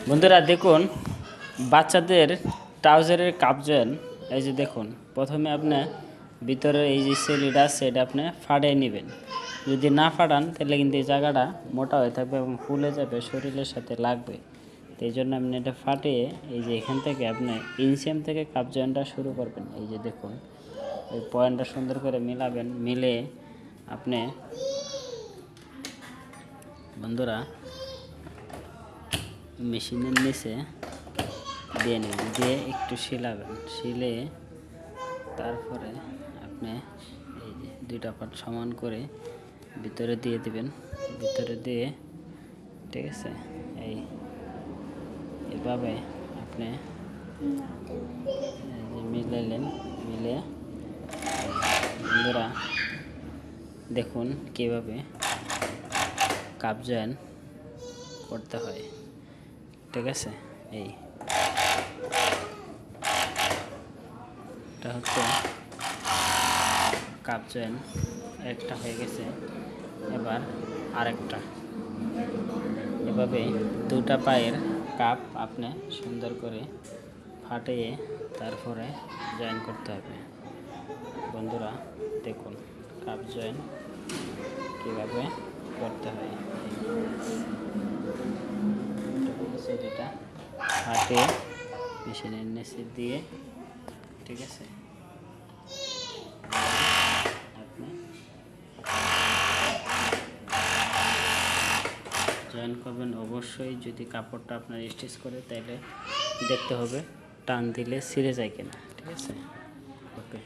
বন্ধুরা দেখুন, বাচ্চাদের ট্রাউজারের কাপ জয়েন এই যে দেখুন, প্রথমে আপনি ভিতরে এই যে সেলিটা আছে এটা আপনি ফাটিয়ে নেবেন। যদি না ফাটান তাহলে কিন্তু এই জায়গাটা মোটা হয়ে থাকবে এবং ফুলে যাবে, শরীরের সাথে লাগবে। তো এই জন্য আপনি এটা ফাটিয়ে এই যে এখান থেকে আপনি ইনসিয়াম থেকে কাপ জয়েনটা শুরু করবেন। এই যে দেখুন, এই পয়েন্টটা সুন্দর করে মিলাবেন, মিলে আপনি বন্ধুরা মেশিনের নিচে দিয়ে নেবেন, দিয়ে একটু শিলাবেন, শিলে তারপরে আপনি এই যে দুইটা পাট সমান করে ভিতরে দিয়ে দিবেন। ভিতরে দিয়ে ঠিক আছে, এইভাবে আপনি এই যে মিলাইলেন, মিলে বন্ধুরা দেখুন কীভাবে কাপ জয়েন করতে হয়। ঠিক আছে, এটা হচ্ছে কাপ জয়েন, একটা হয়ে গেছে, এবার আরেকটা। এভাবে দুটা পায়ের কাপ আপনি সুন্দর করে ফাটিয়ে তারপরে জয়েন করতে হবে। বন্ধুরা দেখুন কাপ জয়েন কীভাবে করতে হয়। এটা ফাটিয়ে মেশিনের নিচে দিয়ে ঠিক আছে আপনি জয়েন করবেন। অবশ্যই যদি কাপড়টা আপনার স্টিচ করে তাহলে দেখতে হবে টান দিলে ছিঁড়ে যায় কিনা। ঠিক আছে, ওকে।